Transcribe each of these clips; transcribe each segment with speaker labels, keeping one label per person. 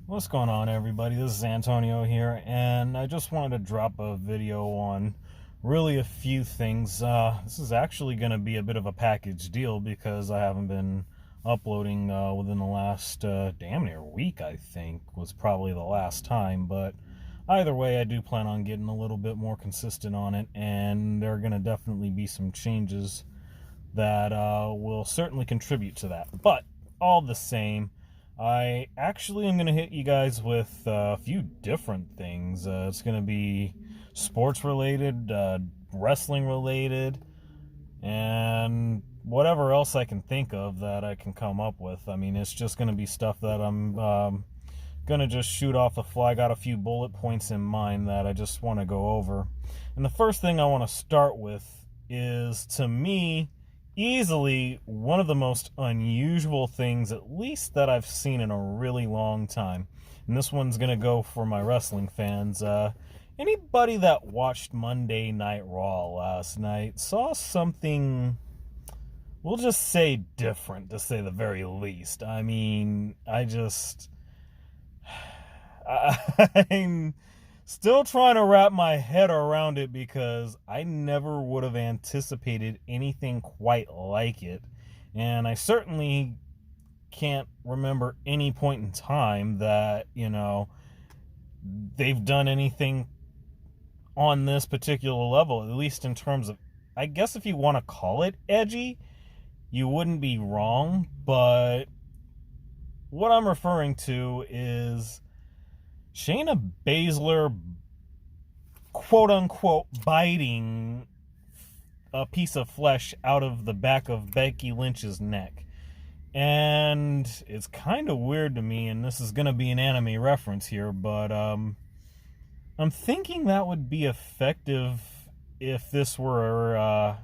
Speaker 1: What's going on, everybody? This is Antonio here, and I just wanted to drop a video on really a few things. This is actually going to be a bit of a package deal because I haven't been uploading within the last damn near week, I think, was probably the last time. But either way, I do plan on getting a little bit more consistent on it, and there are going to definitely be some changes that will certainly contribute to that. But all the same, I actually am going to hit you guys with a few different things. It's going to be sports related, wrestling related, and whatever else I can think of that I can come up with. I mean, it's just going to be stuff that I'm going to just shoot off the fly. I got a few bullet points in mind that I just want to go over. And the first thing I want to start with is, to me, easily one of the most unusual things, at least that I've seen in a really long time. And this one's going to go for my wrestling fans. Anybody that watched Monday Night Raw last night saw something, we'll just say different, to say the very least. I mean, I'm still trying to wrap my head around it because I never would have anticipated anything quite like it. And I certainly can't remember any point in time that, they've done anything on this particular level, at least in terms of, I guess if you want to call it edgy, you wouldn't be wrong. But what I'm referring to is Shayna Baszler, quote unquote, biting a piece of flesh out of the back of Becky Lynch's neck. And it's kind of weird to me, and this is going to be an anime reference here, but I'm thinking that would be effective if this were,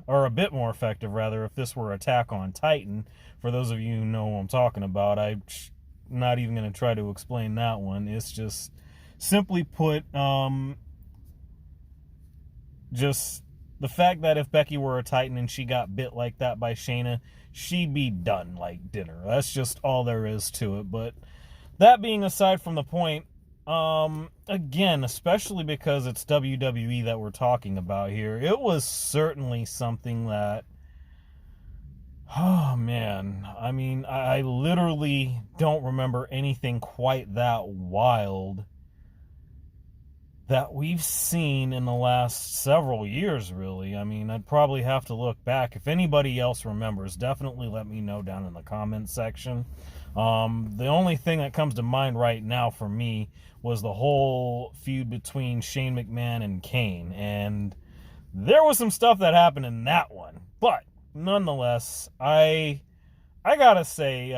Speaker 1: or a bit more effective rather, if this were Attack on Titan. For those of you who know what I'm talking about, I'm not even going to try to explain that one. It's just, simply put, just the fact that if Becky were a Titan and she got bit like that by Shayna, she'd be done like dinner. That's just all there is to it. But that being aside from the point, again, especially because it's WWE that we're talking about here, it was certainly something that, oh man, I mean, I literally don't remember anything quite that wild that we've seen in the last several years, really. I mean, I'd probably have to look back. If anybody else remembers, definitely let me know down in the comments section. The only thing that comes to mind right now for me was the whole feud between Shane McMahon and Kane. And there was some stuff that happened in that one. But nonetheless, I gotta say,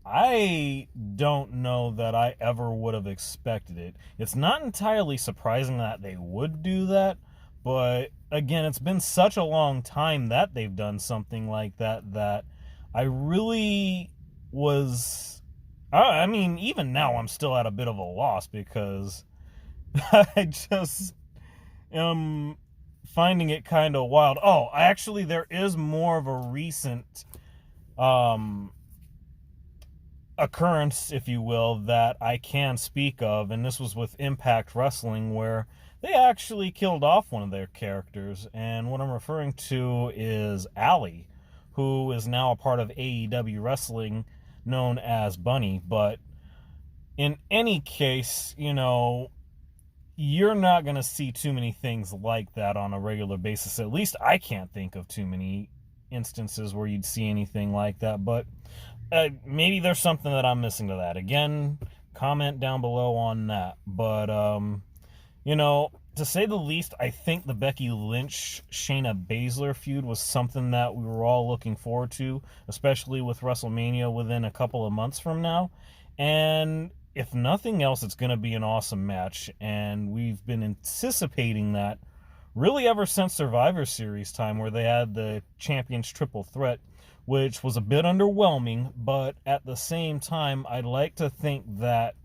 Speaker 1: I don't know that I ever would have expected it. It's not entirely surprising that they would do that, but again, it's been such a long time that they've done something like that that I really was, I mean, even now I'm still at a bit of a loss because I just am finding it kind of wild. Oh, actually, there is more of a recent occurrence, if you will, that I can speak of, and this was with Impact Wrestling, where they actually killed off one of their characters. And what I'm referring to is Allie, who is now a part of AEW Wrestling, known as Bunny. But in any case, you're not going to see too many things like that on a regular basis. At least I can't think of too many instances where you'd see anything like that. But maybe there's something that I'm missing to that. Again, comment down below on that. But, to say the least, I think the Becky Lynch-Shayna Baszler feud was something that we were all looking forward to, especially with WrestleMania within a couple of months from now. And if nothing else, it's going to be an awesome match. And we've been anticipating that really ever since Survivor Series time, where they had the Champions Triple Threat, which was a bit underwhelming, but at the same time, I'd like to think that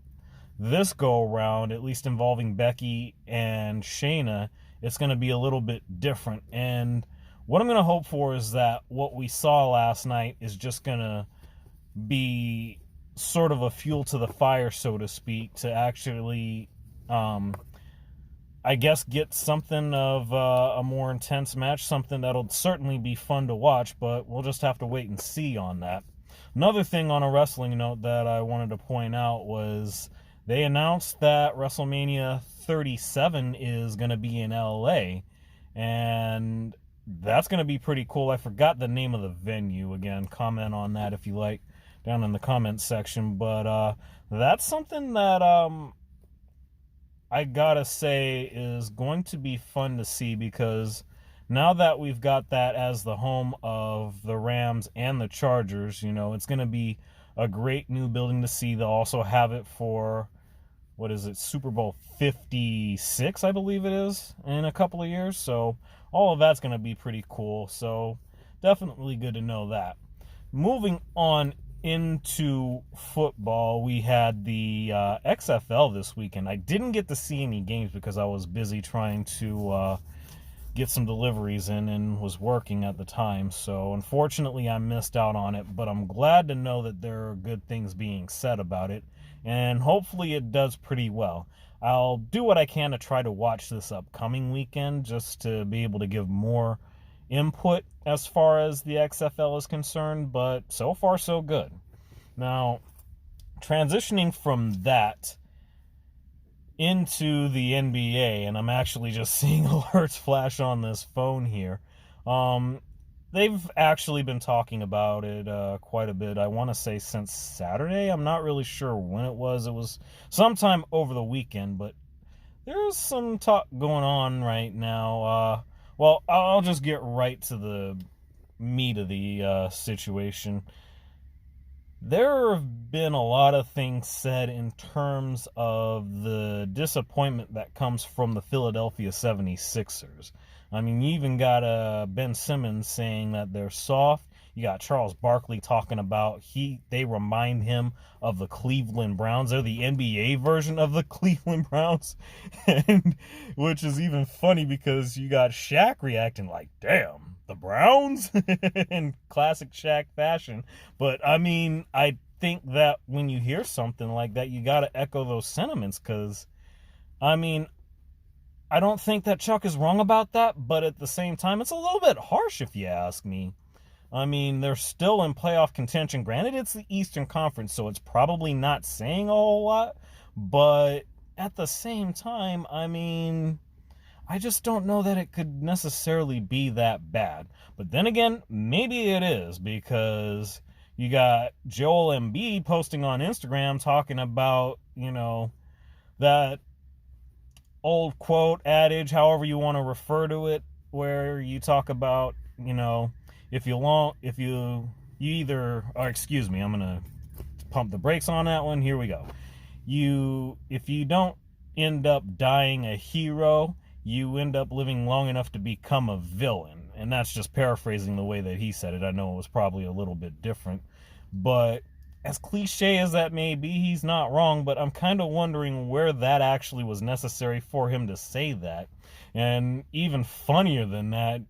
Speaker 1: this go-around, at least involving Becky and Shayna, it's going to be a little bit different. And what I'm going to hope for is that what we saw last night is just going to be sort of a fuel to the fire, so to speak, to actually, I guess, get something of a more intense match, something that'll certainly be fun to watch, but we'll just have to wait and see on that. Another thing on a wrestling note that I wanted to point out was they announced that WrestleMania 37 is going to be in LA, and that's going to be pretty cool. I forgot the name of the venue again. Comment on that if you like down in the comments section, but that's something that I gotta say is going to be fun to see, because now that we've got that as the home of the Rams and the Chargers, it's going to be a great new building to see. They'll also have it for, what is it, Super Bowl 56, I believe it is, in a couple of years. So all of that's going to be pretty cool. So definitely good to know that. Moving on into football, we had the XFL this weekend. I didn't get to see any games because I was busy trying to get some deliveries in and was working at the time, so unfortunately I missed out on it, but I'm glad to know that there are good things being said about it, and hopefully it does pretty well. I'll do what I can to try to watch this upcoming weekend just to be able to give more input as far as the XFL is concerned, but so far so good. Now, transitioning from that into the NBA, and I'm actually just seeing alerts flash on this phone here. They've actually been talking about it quite a bit. I want to say since Saturday. I'm not really sure when it was. It was sometime over the weekend, but there's some talk going on right now. Well, I'll just get right to the meat of the situation. There have been a lot of things said in terms of the disappointment that comes from the Philadelphia 76ers. I mean, you even got Ben Simmons saying that they're soft. You got Charles Barkley talking about they remind him of the Cleveland Browns. They're the NBA version of the Cleveland Browns, and which is even funny because you got Shaq reacting like, damn, the Browns? In classic Shaq fashion. But I mean, I think that when you hear something like that, you got to echo those sentiments, because I mean, I don't think that Chuck is wrong about that, but at the same time, it's a little bit harsh if you ask me. I mean, they're still in playoff contention. Granted, it's the Eastern Conference, so it's probably not saying a whole lot, but at the same time, I mean, I just don't know that it could necessarily be that bad. But then again, maybe it is, because you got Joel Embiid posting on Instagram talking about, that old quote, adage, however you want to refer to it, where you talk about, if you either, or excuse me, I'm going to pump the brakes on that one. Here we go. If you don't end up dying a hero, you end up living long enough to become a villain. And that's just paraphrasing the way that he said it. I know it was probably a little bit different, but as cliche as that may be, he's not wrong. But I'm kind of wondering where that actually was necessary for him to say that. And even funnier than that,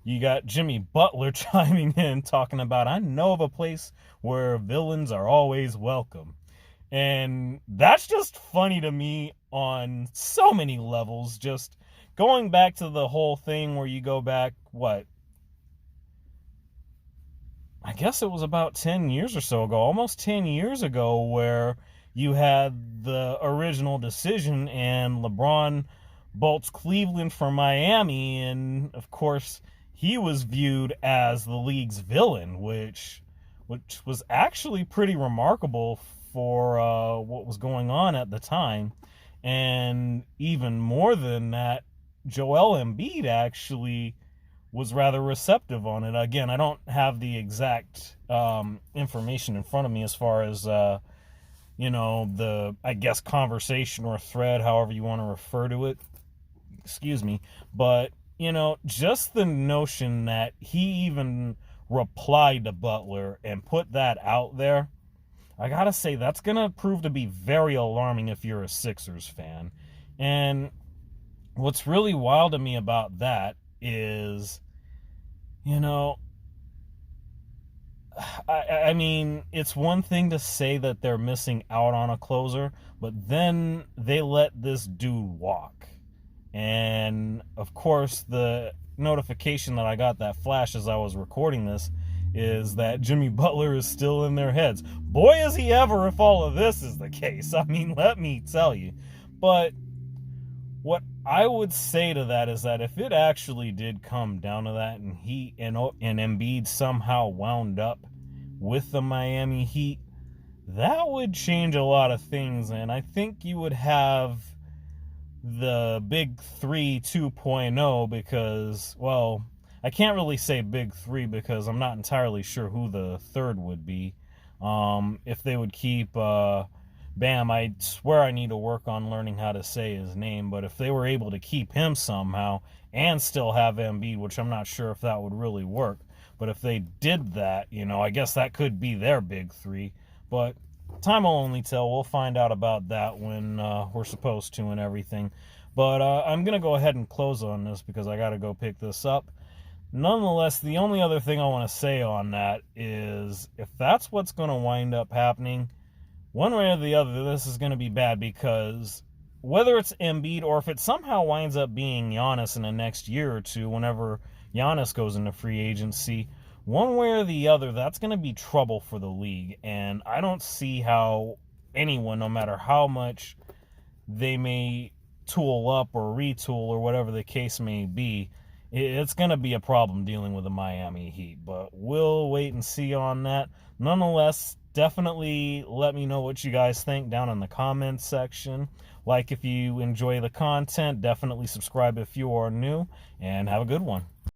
Speaker 1: you got Jimmy Butler chiming in talking about, I know of a place where villains are always welcome. And that's just funny to me on so many levels. Just going back to the whole thing where you go back, I guess it was about 10 years or so ago, almost 10 years ago, where you had the original decision and LeBron bolts Cleveland for Miami, and of course he was viewed as the league's villain, which was actually pretty remarkable for what was going on at the time. And even more than that, Joel Embiid actually was rather receptive on it. Again, I don't have the exact information in front of me as far as the, I guess, conversation or thread, however you want to refer to it. Excuse me. But, just the notion that he even replied to Butler and put that out there, I gotta say, that's gonna prove to be very alarming if you're a Sixers fan. And what's really wild to me about that is, I mean, it's one thing to say that they're missing out on a closer, but then they let this dude walk. And of course, the notification that I got, that flash as I was recording this, is that Jimmy Butler is still in their heads. Boy, is he ever, if all of this is the case. I mean, let me tell you. But what I would say to that is that if it actually did come down to that, and Embiid somehow wound up with the Miami Heat, that would change a lot of things. And I think you would have the Big Three 2.0, because, well, I can't really say Big Three because I'm not entirely sure who the third would be. If they would keep Bam, I swear I need to work on learning how to say his name, but if they were able to keep him somehow and still have Embiid, which I'm not sure if that would really work, but if they did that, I guess that could be their Big Three. But time will only tell. We'll find out about that when we're supposed to and everything. But I'm going to go ahead and close on this because I got to go pick this up. Nonetheless, the only other thing I want to say on that is if that's what's going to wind up happening, one way or the other, this is going to be bad, because whether it's Embiid or if it somehow winds up being Giannis in the next year or two, whenever Giannis goes into free agency, one way or the other, that's going to be trouble for the league. And I don't see how anyone, no matter how much they may tool up or retool or whatever the case may be, it's going to be a problem dealing with the Miami Heat. But we'll wait and see on that. Nonetheless, definitely let me know what you guys think down in the comments section. Like if you enjoy the content, definitely subscribe if you are new, and have a good one.